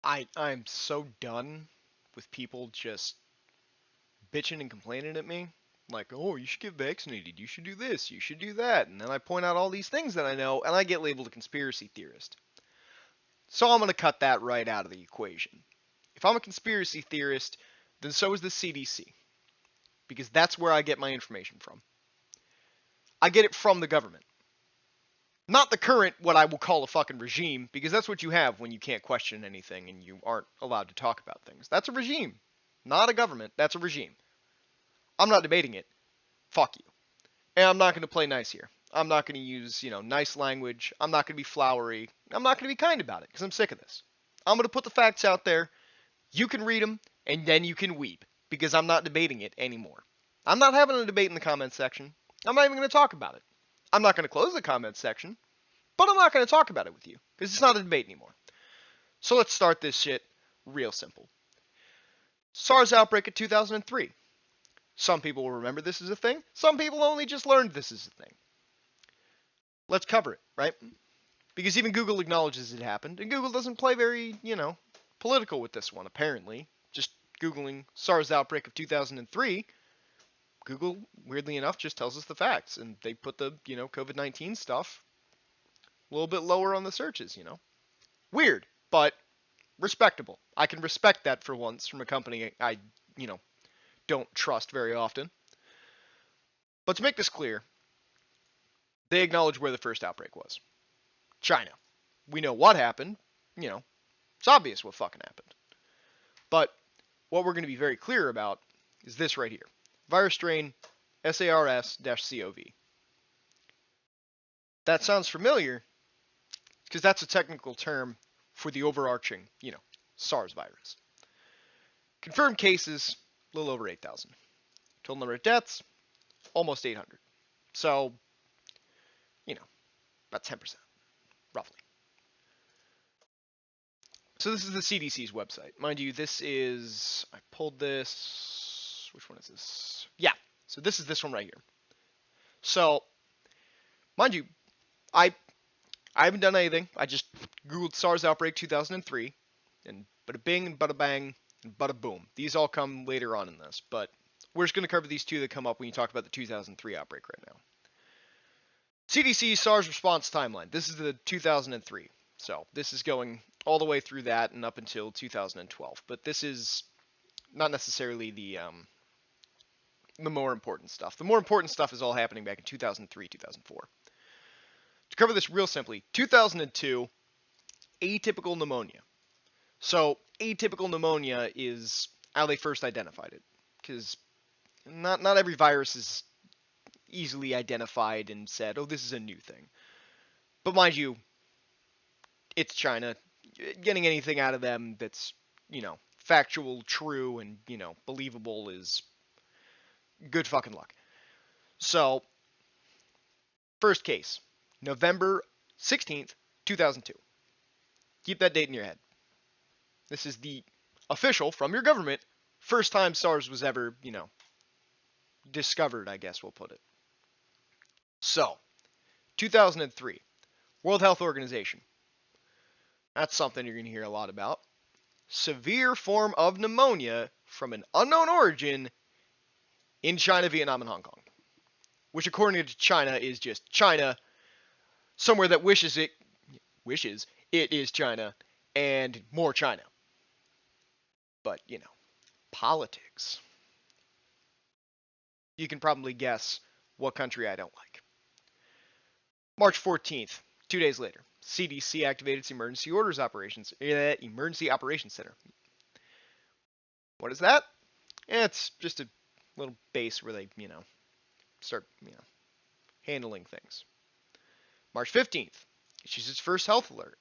I'm so done with people just bitching and complaining at me. Like, oh, you should get vaccinated. You should do this. You should do that. And then I point out all these things that I know, and I get labeled a conspiracy theorist. So I'm going to cut that right out of the equation. If I'm a conspiracy theorist, then so is the CDC, because that's where I get my information from. I get it from the government. Not the current, what I will call a fucking regime, because that's what you have when you can't question anything and you aren't allowed to talk about things. That's a regime. Not a government, that's a regime. I'm not debating it. Fuck you. And I'm not going to play nice here. I'm not going to use, nice language. I'm not going to be flowery. I'm not going to be kind about it because I'm sick of this. I'm going to put the facts out there. You can read them, and then you can weep because I'm not debating it anymore. I'm not having a debate in the comments section. I'm not even going to talk about it. I'm not going to close the comments section, but I'm not going to talk about it with you because it's not a debate anymore. So let's start this shit real simple. SARS outbreak of 2003. Some people will remember this as a thing. Some people only just learned this is a thing. Let's cover it, right? Because even Google acknowledges it happened, and Google doesn't play very, political with this one, apparently. Just Googling SARS outbreak of 2003, Google, weirdly enough, just tells us the facts, and they put the, COVID-19 stuff a little bit lower on the searches. Weird, but respectable. I can respect that for once from a company I don't trust very often. But to make this clear, they acknowledge where the first outbreak was. China. We know what happened. It's obvious what fucking happened. But what we're going to be very clear about is this right here. Virus strain SARS-CoV. That sounds familiar because that's a technical term for the overarching, SARS virus. Confirmed cases, a little over 8,000. Total number of deaths, almost 800. So, about 10%, roughly. So this is the CDC's website. Mind you, I pulled this, which one is this? Yeah, so this is this one right here. So, mind you, I haven't done anything. I just Googled SARS outbreak 2003, and bada bing and bada bang and bada boom. These all come later on in this, but we're just going to cover these two that come up when you talk about the 2003 outbreak right now. CDC SARS response timeline. This is the 2003. So this is going all the way through that and up until 2012. But this is not necessarily the more important stuff. The more important stuff is all happening back in 2003, 2004. To cover this real simply, 2002, atypical pneumonia. So atypical pneumonia is how they first identified it, because not every virus is easily identified and said, oh, this is a new thing. But mind you, it's China. Getting anything out of them that's, factual, true, and, believable is good fucking luck. So, first case, November 16th, 2002. Keep that date in your head. This is the official, from your government, first time SARS was ever, discovered, I guess we'll put it. So, 2003, World Health Organization. That's something you're going to hear a lot about. Severe form of pneumonia from an unknown origin in China, Vietnam, and Hong Kong. Which, according to China, is just China, somewhere that wishes it is China, and more China. But, politics. You can probably guess what country I don't like. March 14th, 2 days later, CDC activated its Emergency Operations Center. What is that? It's just a little base where they, start, handling things. March 15th, issues its first health alert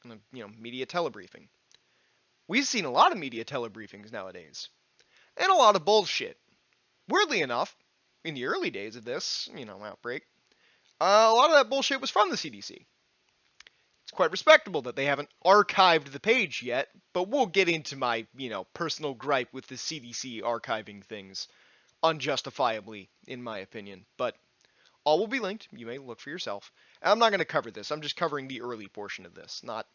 and a, media telebriefing. We've seen a lot of media telebriefings nowadays, and a lot of bullshit. Weirdly enough, in the early days of this, outbreak, a lot of that bullshit was from the CDC. It's quite respectable that they haven't archived the page yet, but we'll get into my, personal gripe with the CDC archiving things unjustifiably, in my opinion. But all will be linked. You may look for yourself. And I'm not going to cover this. I'm just covering the early portion of this, not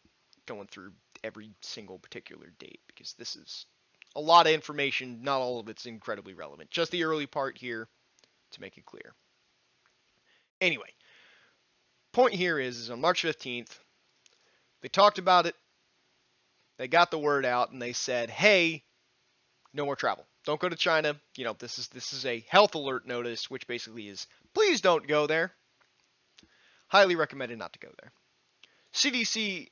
going through every single particular date because this is a lot of information. Not all of it's incredibly relevant. Just the early part here to make it clear. Anyway, point here is on March 15th, they talked about it. They got the word out and they said, hey, no more travel. Don't go to China. This is a health alert notice, which basically is, please don't go there. Highly recommended not to go there. CDC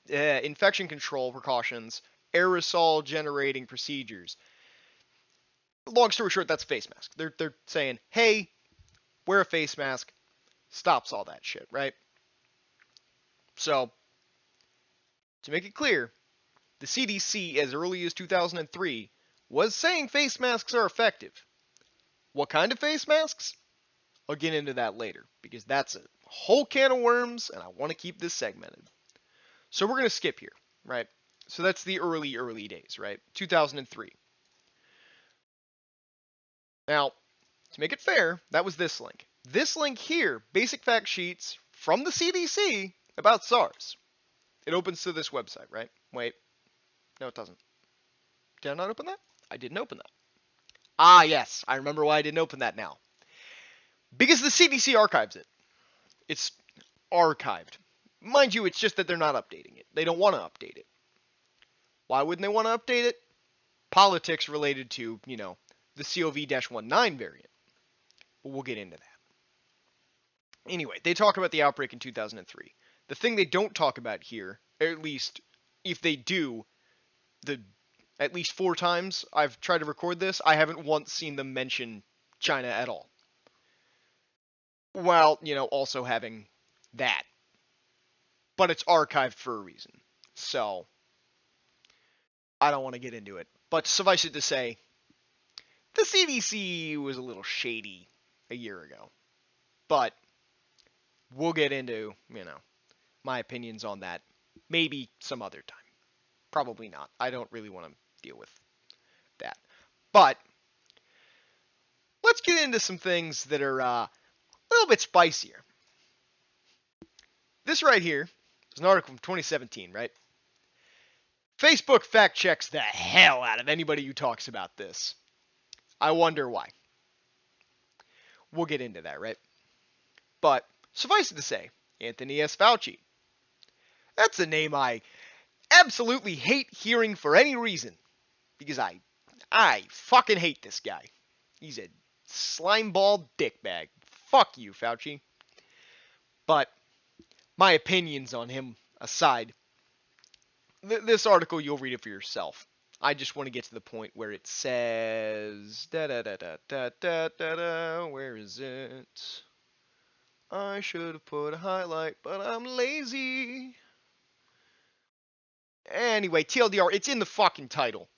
infection control precautions, aerosol generating procedures. Long story short, that's a face mask. They're saying, hey, wear a face mask. Stops all that shit, right? So, to make it clear, the CDC, as early as 2003, was saying face masks are effective. What kind of face masks? I'll get into that later, because that's a whole can of worms, and I want to keep this segmented. So we're going to skip here, right? So that's the early days, right? 2003. Now, to make it fair, that was this link. This link here, basic fact sheets from the CDC about SARS. It opens to this website, right? Wait. No, it doesn't. Did I not open that? I didn't open that. Ah, yes. I remember why I didn't open that now. Because the CDC archives it. It's archived. Mind you, it's just that they're not updating it. They don't want to update it. Why wouldn't they want to update it? Politics related to, the CoV-19 variant. But we'll get into that. Anyway, they talk about the outbreak in 2003. The thing they don't talk about here, or at least if they do, at least 4 times I've tried to record this, I haven't once seen them mention China at all. While, also having that. But it's archived for a reason. So, I don't want to get into it. But suffice it to say, the CDC was a little shady a year ago. But we'll get into, my opinions on that maybe some other time. Probably not. I don't really want to deal with that. But let's get into some things that are a little bit spicier. This right here is an article from 2017, right? Facebook fact checks the hell out of anybody who talks about this. I wonder why. We'll get into that, right? But suffice it to say, Anthony S. Fauci. That's a name I absolutely hate hearing for any reason. Because I fucking hate this guy. He's a slimeball dickbag. Fuck you, Fauci. But my opinions on him aside, this article, you'll read it for yourself. I just want to get to the point where it says, where is it? I should have put a highlight, but I'm lazy. Anyway, TLDR, it's in the fucking title.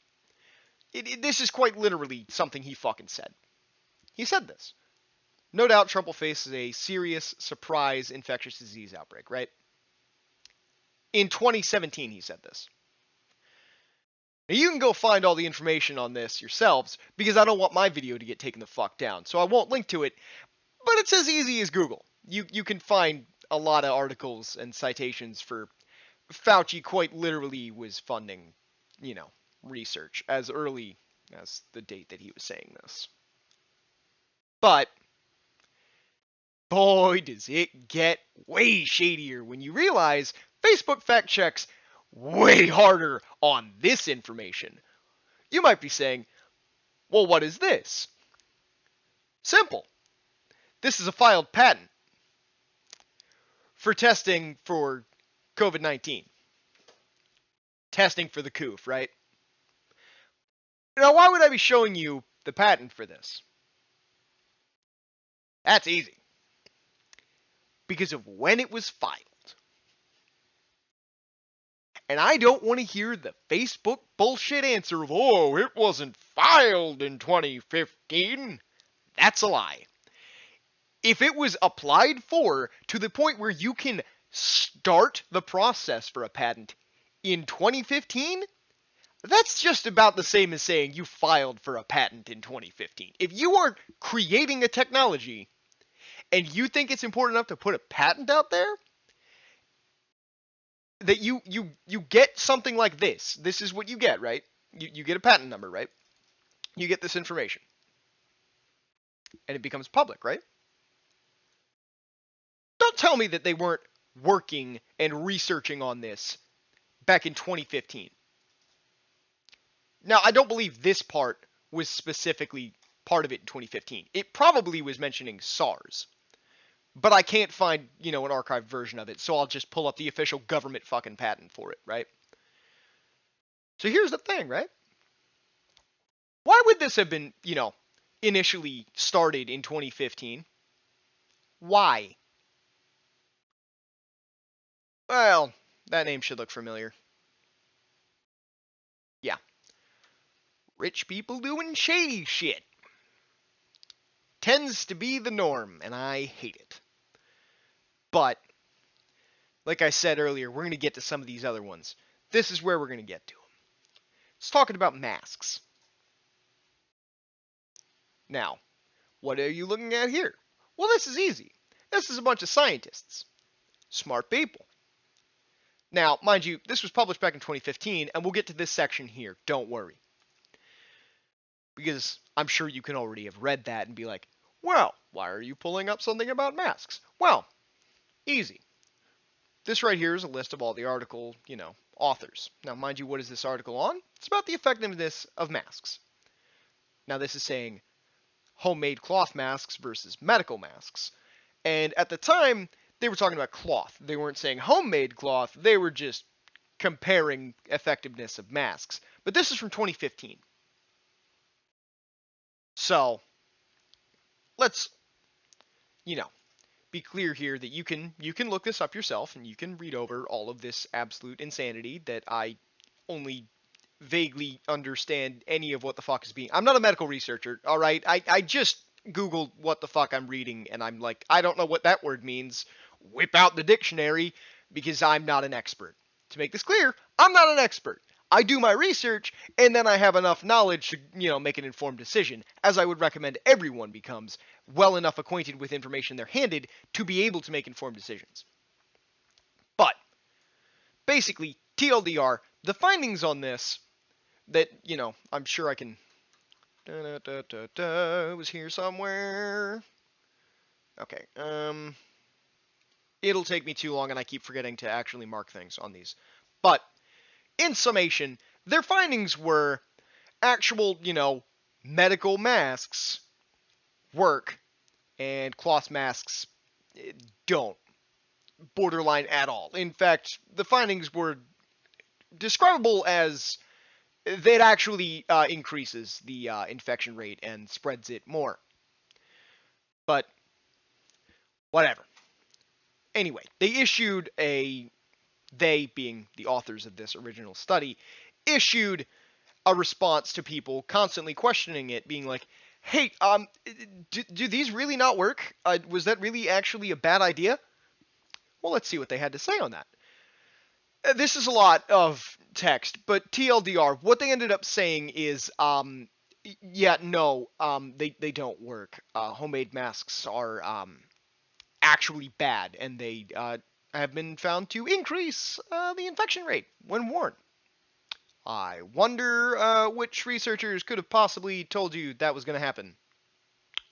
This is quite literally something he fucking said. He said this. No doubt Trump will face a serious surprise infectious disease outbreak, right? In 2017, he said this. Now, you can go find all the information on this yourselves, because I don't want my video to get taken the fuck down, so I won't link to it, but it's as easy as Google. You can find a lot of articles and citations for Fauci quite literally was funding, research as early as the date that he was saying this. But boy, does it get way shadier when you realize Facebook fact checks way harder on this information. You might be saying, well, what is this? Simple. This is a filed patent for testing for COVID-19. Testing for the Coof, right? Now, why would I be showing you the patent for this? That's easy. Because of when it was filed. And I don't want to hear the Facebook bullshit answer of, oh, it wasn't filed in 2015. That's a lie. If it was applied for to the point where you can start the process for a patent in 2015, that's just about the same as saying you filed for a patent in 2015. If you are creating a technology and you think it's important enough to put a patent out there, that you get something like this. This is what you get, right? You get a patent number, right? You get this information, and it becomes public, right? Don't tell me that they weren't working and researching on this back in 2015. Now, I don't believe this part was specifically part of it in 2015. It probably was mentioning SARS, but I can't find, an archived version of it, so I'll just pull up the official government fucking patent for it, right? So here's the thing, right? Why would this have been, initially started in 2015? Why? Well, that name should look familiar. Yeah. Rich people doing shady shit. Tends to be the norm, and I hate it. But, like I said earlier, we're going to get to some of these other ones. This is where we're going to get to them. It's talking about masks. Now, what are you looking at here? Well, this is easy. This is a bunch of scientists. Smart people. Now, mind you, this was published back in 2015, and we'll get to this section here. Don't worry. Because I'm sure you can already have read that and be like, well, why are you pulling up something about masks? Well, easy. This right here is a list of all the article, authors. Now, mind you, what is this article on? It's about the effectiveness of masks. Now, this is saying homemade cloth masks versus medical masks. And at the time, they were talking about cloth. They weren't saying homemade cloth. They were just comparing effectiveness of masks. But this is from 2015. So, let's, be clear here that you can look this up yourself and you can read over all of this absolute insanity that I only vaguely understand any of what the fuck is being. I'm not a medical researcher, all right? I just Googled what the fuck I'm reading, and I'm like, I don't know what that word means. Whip out the dictionary, because I'm not an expert. To make this clear, I'm not an expert. I do my research, and then I have enough knowledge to, make an informed decision, as I would recommend everyone becomes well enough acquainted with information they're handed to be able to make informed decisions. But, basically, TLDR, the findings on this, that, I'm sure I can... It was here somewhere. Okay, it'll take me too long, and I keep forgetting to actually mark things on these. But, in summation, their findings were actual, medical masks work, and cloth masks don't. Borderline at all. In fact, the findings were describable as that actually increases the infection rate and spreads it more. But, whatever. Anyway, they being the authors of this original study, issued a response to people constantly questioning it, being like, hey, do these really not work? Was that really actually a bad idea? Well, let's see what they had to say on that. This is a lot of text, but TLDR, what they ended up saying is, they don't work. Homemade masks are actually bad, and they have been found to increase the infection rate when worn. I wonder which researchers could have possibly told you that was going to happen.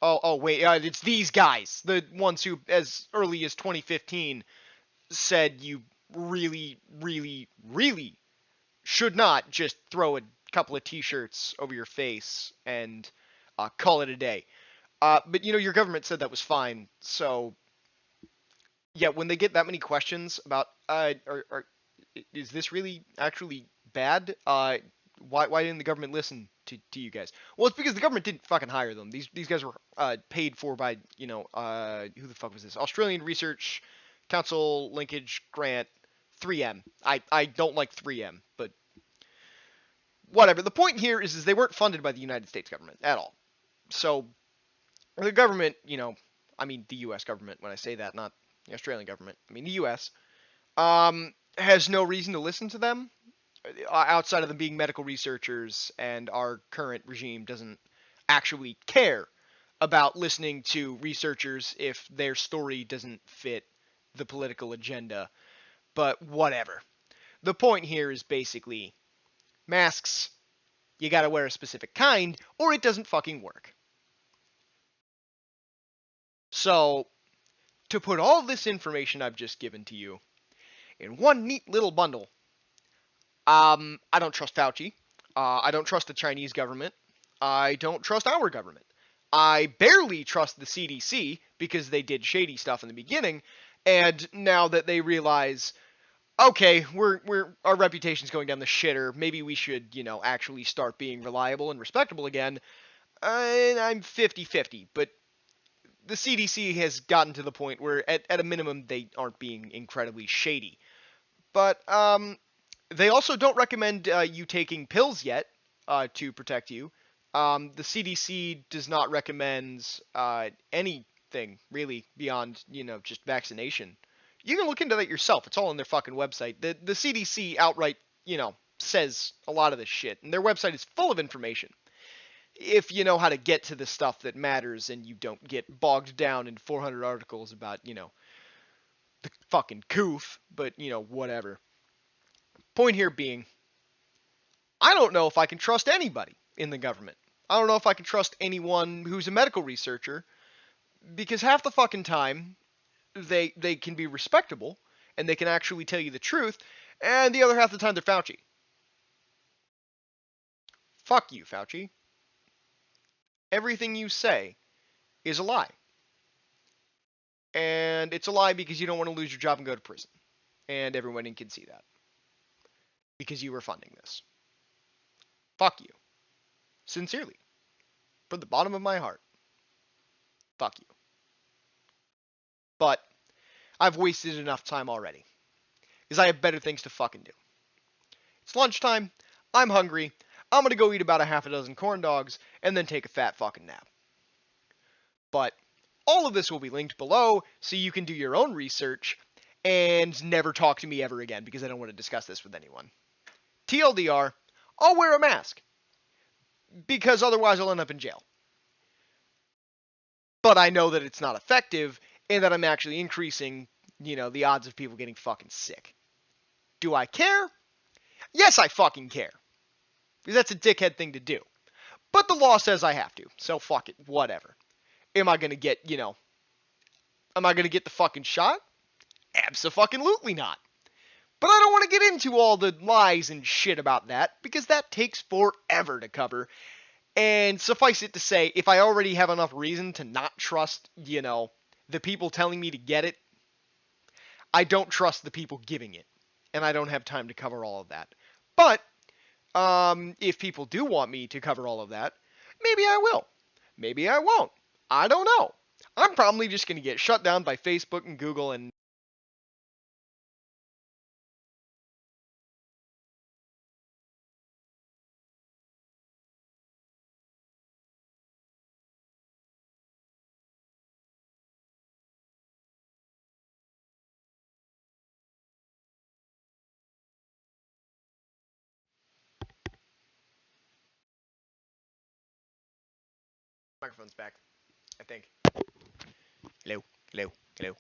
Oh, wait, it's these guys, the ones who, as early as 2015, said you really, really, really should not just throw a couple of t-shirts over your face and call it a day. But, your government said that was fine, so... Yeah, when they get that many questions about, is this really actually bad? Why didn't the government listen to you guys? Well, it's because the government didn't fucking hire them. These guys were paid for by, who the fuck was this? Australian Research Council Linkage Grant 3M. I don't like 3M, but whatever. The point here is they weren't funded by the United States government at all. So the government, I mean the U.S. government when I say that, not the Australian government, I mean the U.S., has no reason to listen to them outside of them being medical researchers, and our current regime doesn't actually care about listening to researchers if their story doesn't fit the political agenda. But whatever. The point here is basically masks, you gotta wear a specific kind, or it doesn't fucking work. So, to put all this information I've just given to you in one neat little bundle, I don't trust Fauci. I don't trust the Chinese government. I don't trust our government. I barely trust the CDC because they did shady stuff in the beginning, and now that they realize, okay, we're our reputation's going down the shitter, maybe we should, actually start being reliable and respectable again. I'm 50-50, but the CDC has gotten to the point where, at a minimum, they aren't being incredibly shady. But they also don't recommend you taking pills yet to protect you. The CDC does not recommend anything really beyond just vaccination. You can look into that yourself. It's all on their fucking website. The CDC outright says a lot of this shit, and their website is full of information. If you know how to get to the stuff that matters and you don't get bogged down in 400 articles about the fucking coof, but whatever. Point here being, I don't know if I can trust anybody in the government. I don't know if I can trust anyone who's a medical researcher because half the fucking time they can be respectable and they can actually tell you the truth, and the other half of the time they're Fauci. Fuck you, Fauci. Everything you say is a lie. And it's a lie because you don't want to lose your job and go to prison. And everyone can see that. Because you were funding this. Fuck you. Sincerely. From the bottom of my heart. Fuck you. But I've wasted enough time already. Because I have better things to fucking do. It's lunchtime. I'm hungry. I'm gonna go eat about a half a dozen corn dogs and then take a fat fucking nap. But all of this will be linked below so you can do your own research and never talk to me ever again because I don't want to discuss this with anyone. TLDR, I'll wear a mask because otherwise I'll end up in jail. But I know that it's not effective and that I'm actually increasing, the odds of people getting fucking sick. Do I care? Yes, I fucking care. Because that's a dickhead thing to do. But the law says I have to, so fuck it, whatever. Am I gonna get, am I gonna get the fucking shot? Abso-fucking-lutely not. But I don't want to get into all the lies and shit about that, because that takes forever to cover. And suffice it to say, if I already have enough reason to not trust, the people telling me to get it, I don't trust the people giving it. And I don't have time to cover all of that. But, if people do want me to cover all of that, maybe I will. Maybe I won't. I don't know. I'm probably just going to get shut down by Facebook and Google and microphone's back, I think. Hello, hello, hello.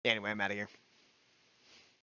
Anyway, I'm out of here.